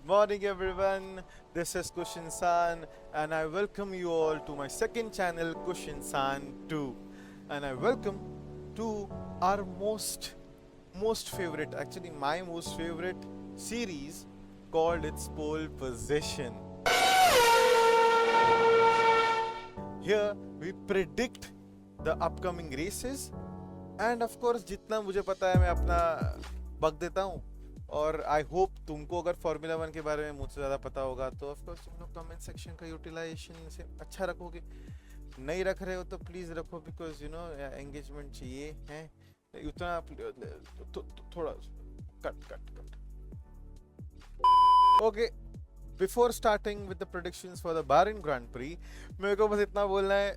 morning, everyone. This is Kushin San, and I welcome you all to my second channel, Kushin San 2. And I welcome to our most favorite, actually, my most favorite series called its Pole Position. Here we predict the upcoming races, and of course, जितना मुझे पता है मैं अपना बक देता हूँ. और I hope तुमको अगर फार्मूला वन के बारे में मुझसे ज़्यादा पता होगा तो ऑफ कोर्स तुम लोग कमेंट सेक्शन का यूटिलाइजेशन से अच्छा रखोगे. नहीं रख रहे हो तो प्लीज़ रखो, बिकॉज यू नो एंगेजमेंट चाहिए हैं उतना. थोड़ा cut cut cut. Okay, before starting with the predictions for the Bahrain grand prix, मेरे को बस इतना बोलना है,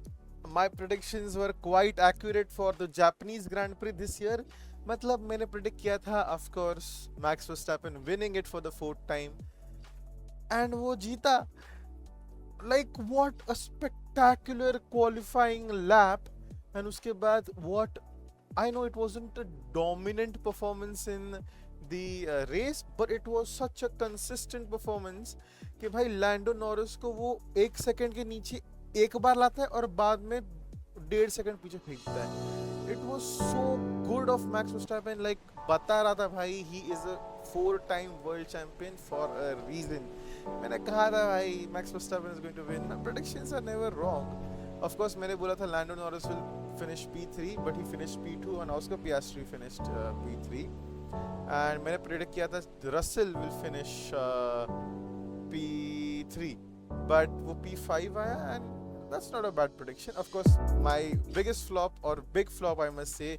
my predictions were quite accurate for the Japanese grand prix this year. मतलब मैंने प्रेडिक्ट किया था of course Max Verstappen winning it for the fourth time, and वो जीता. Like what a spectacular qualifying lap. And उसके बाद what, I know it wasn't a dominant performance in the race, but it was such a consistent performance कि भाई Lando Norris को वो 1 second के नीचे एक बार लाता है और बाद में 1.5 सेकंड पीछे फेंकता है. It was so good of Max Verstappen. Like बता रहा था भाई, he is a 4-time world champion for a reason. मैंने कहा था भाई Max Verstappen is going to win. My predictions are never wrong. Of course मैंने बोला था Lando Norris will finish P3, but he finished P2 and Oscar Piastri finished P3. And मैंने predict किया था Russell will finish P3, but वो P5 आया, and that's not a bad prediction. Of course, my biggest flop, or big flop I must say,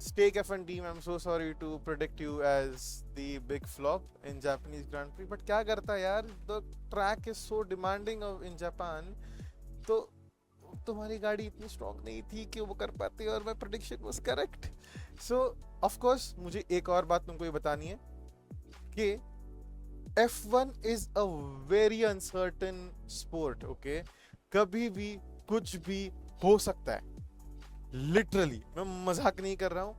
Stake F1 team, I'm so sorry to predict you as the big flop in Japanese Grand Prix, but क्या करता यार, the track is so demanding of in Japan, तो तुम्हारी गाड़ी इतनी strong नहीं थी कि वो कर पाती, और my prediction was correct. So of course मुझे एक और बात तुमको ये बतानी है कि F1 is a very uncertain sport, okay? कभी भी कुछ भी हो सकता है, लिटरली. मैं मजाक नहीं कर रहा हूँ.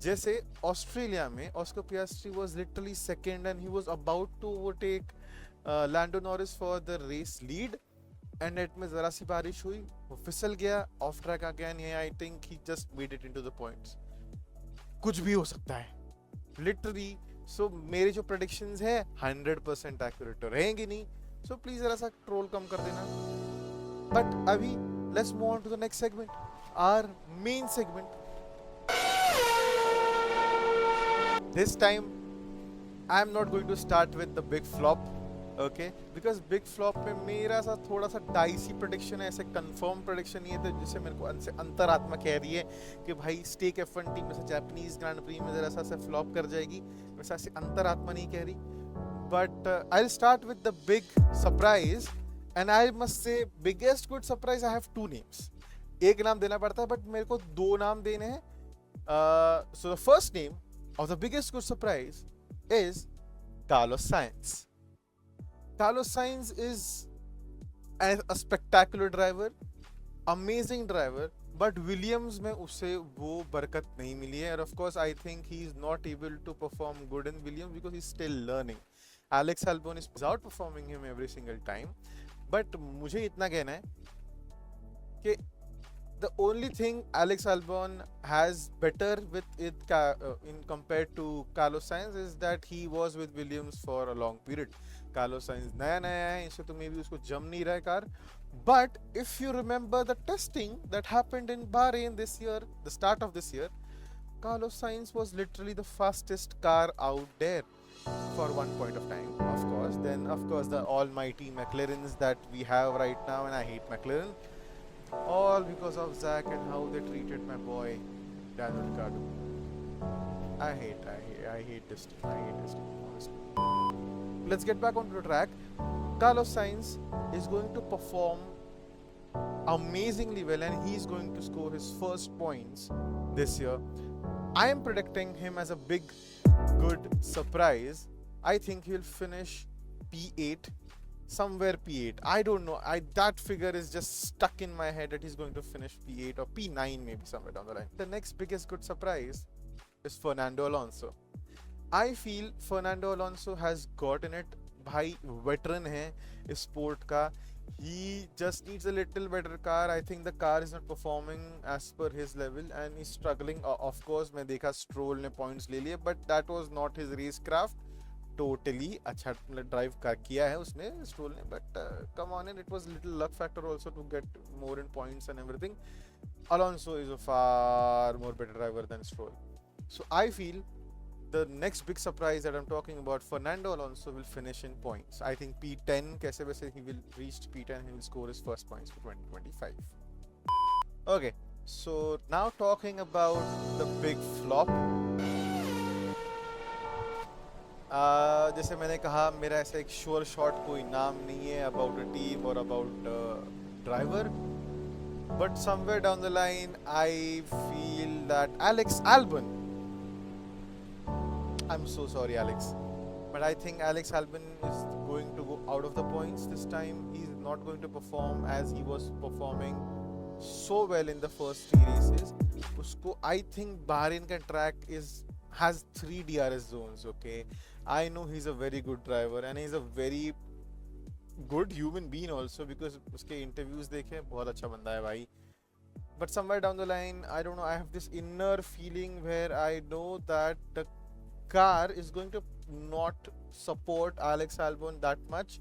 जैसे ऑस्ट्रेलिया में Oscar Piastri was literally second and he was about to overtake Lando Norris for the race lead, and नेट में जरा सी बारिश हुई, वो फिसल गया, ऑफ ट्रैक आ गया, and I think he just made it into the points. कुछ भी हो सकता है लिटरली. सो मेरे जो प्रेडिक्शंस है 100% एक्यूरेट तो रहेंगी नहीं, सो प्लीज जरा सा ट्रोल कम कर देना. But Avi, let's move on to the next segment, our main segment. This time, I'm not going to start with the big flop, okay? Because big flop में मेरा सा थोड़ा सा dicey prediction है, ऐसे confirm prediction नहीं है, तो जिससे मेरे को अंतरात्मा कह रही है कि भाई Stake F1 टीम में से जापानीज ग्रैंड प्री में जरा सा फ्लॉप कर जाएगी, वैसा ऐसे अंतरात्मा नहीं कह रही. But I'll start with the big surprise. And I must say, biggest good surprise, I have 2 names. एक नाम देना पड़ता है, but मेरे को 2 नाम देने हैं. So the first name of the biggest good surprise is Carlos Sainz. Carlos Sainz is a spectacular driver, amazing driver, but Williams में उसे वो बरकत नहीं मिली है. And of course, I think he is not able to perform good in Williams because he's still learning. Alex Albon is outperforming him every single time. But मुझे इतना कहना है कि the only thing Alex Albon has better with it in compared to Carlos Sainz is that he was with Williams for a long period. Carlos Sainz नया है, इससे तो मे भी उसको जम नहीं रहा है car. But if you remember the testing that happened in Bahrain this year, the start of this year, Carlos Sainz was literally the fastest car out there for one point of time, of course. Then of course the almighty McLarens that we have right now, and I hate McLaren, all because of Zach and how they treated my boy Daniel Ricciardo. I hate this team, honestly. Let's get back onto the track. Carlos Sainz is going to perform amazingly well, and he's going to score his first points this year. I am predicting him as a big good surprise. I think he'll finish P8, somewhere P8. I don't know. That figure is just stuck in my head that he's going to finish P8 or P9 maybe somewhere down the line. The next biggest good surprise is Fernando Alonso. I feel Fernando Alonso has gotten it भाई veteran है इस sport का. He just needs a little better car. I think the car is not performing as per his level and he's struggling. Of course, मैं देखा Stroll ने points ले लिए, but that was not his racecraft. Totally अच्छा drive कर किया है उसने Stroll ने, but come on, and it was little luck factor also to get more in points and everything. Alonso is a far more better driver than Stroll. So I feel the next big surprise that I'm talking about, Fernando Alonso will finish in points. I think P10, kaise waise he will reach P10, he will score his first points for 2025. Okay, so now talking about the big flop. जैसे मैंने कहा मेरा ऐसा एक sure shot कोई नाम नहीं है अबाउट अ टीम और about driver, but somewhere down the line I feel that Alex Albon. I'm so sorry, Alex, but I think Alex Albon is going to go out of the points this time. He's not going to perform as he was performing so well in the first 3 races. Usko, I think Bahrain ka track has 3 DRS zones. Okay, I know he's a very good driver and he's a very good human being also, because uske interviews dekhe, बहुत अच्छा बंदा है भाई. But somewhere down the line, I don't know, I have this inner feeling where I know that the car is going to not support Alex Albon that much,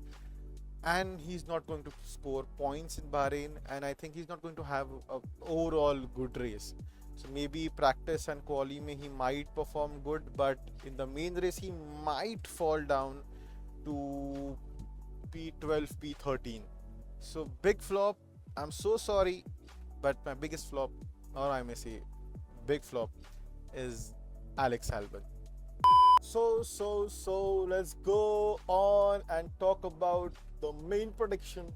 and he's not going to score points in Bahrain, and I think he's not going to have a overall good race. So maybe practice and quali mein he might perform good, but in the main race he might fall down to P12, P13. So big flop. I'm so sorry, but my biggest flop, or I may say big flop, is Alex Albon. So let's go on and talk about the main prediction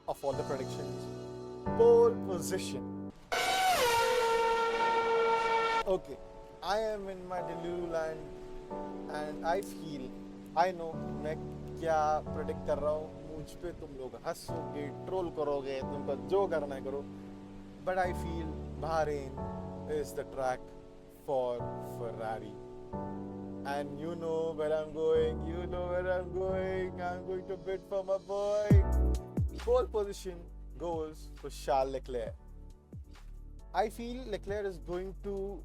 of all the predictions. Pole position. Okay, I am in my Delulu land and I feel, I know मैं क्या predict कर रहा हूँ, मुझ पे तुम लोग हंसोगे, troll करोगे, तुमको जो करना है करो, but I feel Bahrain is the track for Ferrari. And you know where I'm going, I'm going to bid for my boy. Pole position goes for Charles Leclerc. I feel Leclerc is going to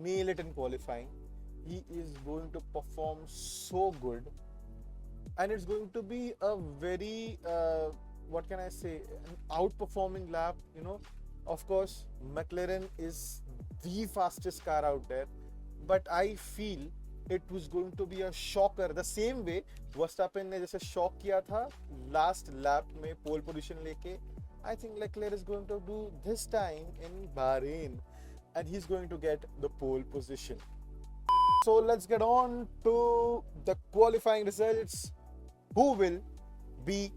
nail it in qualifying. He is going to perform so good, and it's going to be a very, what can I say, an outperforming lap. You know, of course, McLaren is the fastest car out there, but I feel it was going to be a shocker. The same way Verstappen ने जैसे shock किया था last lap में pole position लेके, I think Leclerc is going to do this time in Bahrain, and he's going to get the pole position. So let's get on to the qualifying results. Who will be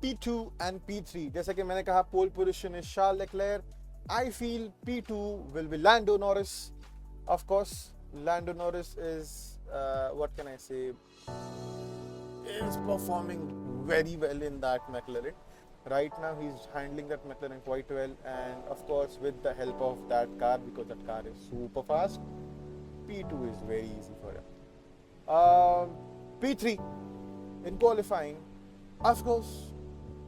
P2 and P3? जैसे कि मैंने कहा pole position is Charles Leclerc. I feel P2 will be Lando Norris. Of course, Lando Norris is, what can I say, is performing very well in that McLaren. Right now he's handling that McLaren quite well, and of course with the help of that car, because that car is super fast, P2 is very easy for him. P3 in qualifying, of course,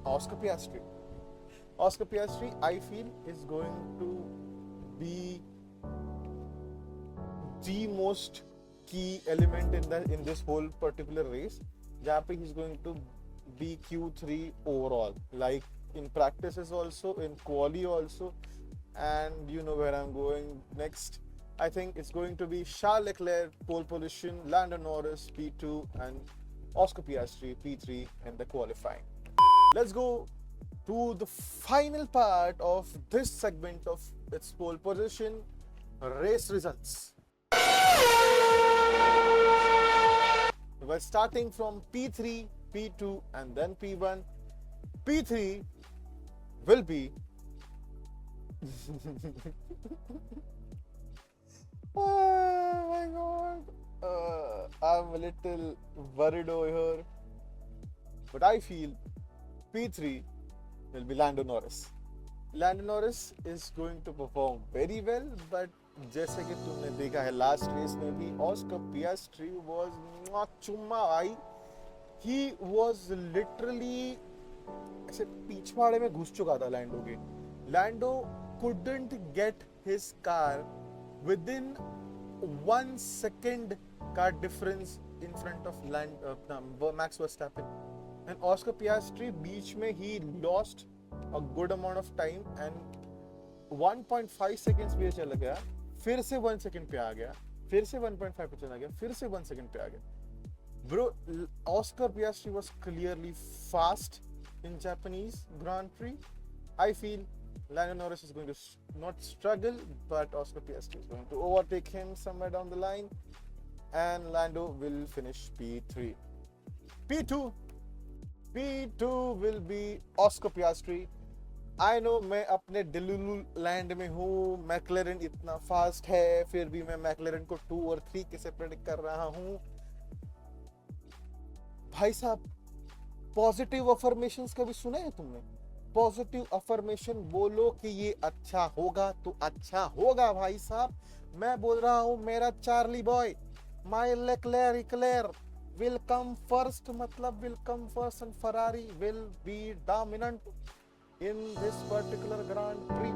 Oscar Piastri. Oscar Piastri, I feel, is going to be the most key element in this whole particular race, जहाँ पे he's going to be Q3 overall, like in practices also, in quali also, and you know where I'm going next. I think it's going to be Charles Leclerc pole position, Lando Norris P2, and Oscar Piastri P3 in the qualifying. Let's go to the final part of this segment of its pole position race results. We're starting from P3, P2, and then P1. P3 will be oh my god, I'm a little worried over here, but I feel P3 will be Lando Norris. Lando Norris is going to perform very well, but जैसे कि तुमने देखा है last race में भी, Oscar Piastri was चुम्मा भाई, he was literally ऐसे पिछवाड़े में घुस चुका था लैंडो के. लैंडो couldn't get his car within 1 second का difference in front of Max Verstappen. And Oscar Piastri बीच में he lost a good amount of time and 1.5 seconds पे चला गया, फिर से 1 second पे आ गया, फिर से 1.5 पे चला गया, फिर से 1 second पे आ गया. Bro, Oscar Piastri was clearly fast in Japanese Grand Prix. I feel Lando Norris is going to not struggle, but Oscar Piastri is going to overtake him somewhere down the line, and Lando will finish P3. P2 will be Oscar Piastri. I know मैं अपने डिलुलु land में हूँ, McLaren इतना fast है, फिर भी मैं McLaren को 2 और 3 कैसे प्रेडिक्ट कर रहा हूँ. भाई साहब, पॉजिटिव अफर्मेशंस कभी सुने हैं तुमने? पॉजिटिव अफर्मेशन बोलो कि ये अच्छा होगा तो अच्छा होगा भाई साहब. मैं बोल रहा हूँ मेरा Charlie boy, my Leclerc will come first, मतलब will come first, and Ferrari will be dominant in this particular Grand Prix.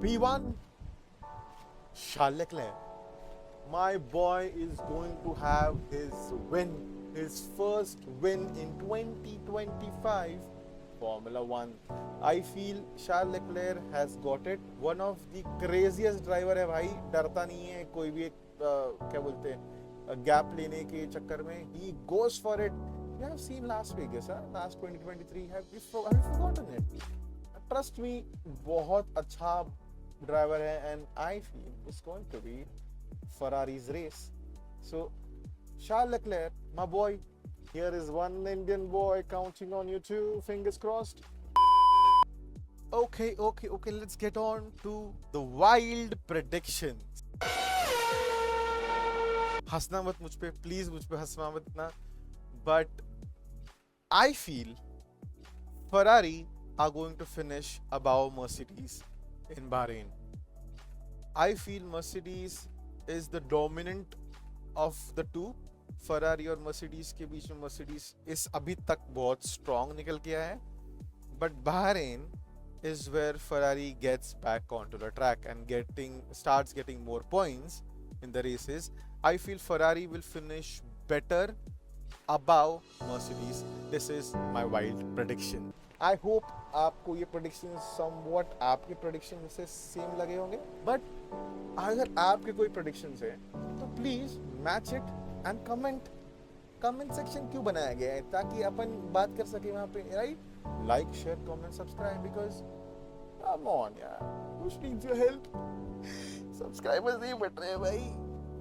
P1, Charles Leclerc. My boy is going to have his first win in 2025 Formula 1. I feel Charles Leclerc has got it. One of the craziest driver है भाई, डरता नहीं है कोई भी एक क्या बोलते हैं गैप लेने के चक्कर में. He goes for it. You have seen Las Vegas, last 2023. Have you forgotten it? Trust me, बहुत अच्छा ड्राइवर है, and I feel it's going to be Ferrari's race. So Charles Leclerc, my boy, here is one Indian boy counting on you too. Fingers crossed. Okay. Let's get on to the wild predictions. हंसना मत मुझ पे, please मुझ पे हंसना मत ना. But I feel Ferrari are going to finish above Mercedes in Bahrain. I feel Mercedes is the dominant of the two. Ferrari और Mercedes के बीच में Mercedes इस अभी तक बहुत strong निकल के आया है. But Bahrain is where Ferrari gets back onto the track and starts getting more points in the races. I feel Ferrari will finish better above Mercedes. This is my wild prediction. I hope आपको ये prediction somewhat आपके prediction से same लगे होंगे. But अगर आपके कोई predictions है तो please match it and comment. Comment section क्यों बनाया गया है? ताकि अपन बात कर सके वहाँ पे, right? Like, share, comment, subscribe, because come on यार, who needs your help? Subscribers नहीं बढ़ रहे भाई.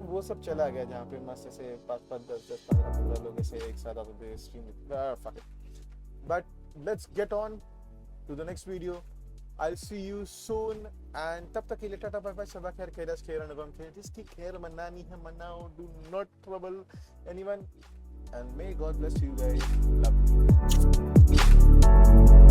वो सब चला गया जहाँ पे मस्त से 5-5, 10-10, 15-15 लोग ऐसे एक साथ आते थे स्ट्रीम में. Fuck it. But let's get on to the next video. I'll see you soon, and तब तक के लिए टाटा बाय बाय. सबा खैर, कैलाश खैर, अनुपम खैर. जिसकी खैर मनानी है मनाओ. Do not trouble anyone, and may God bless you guys. Love you.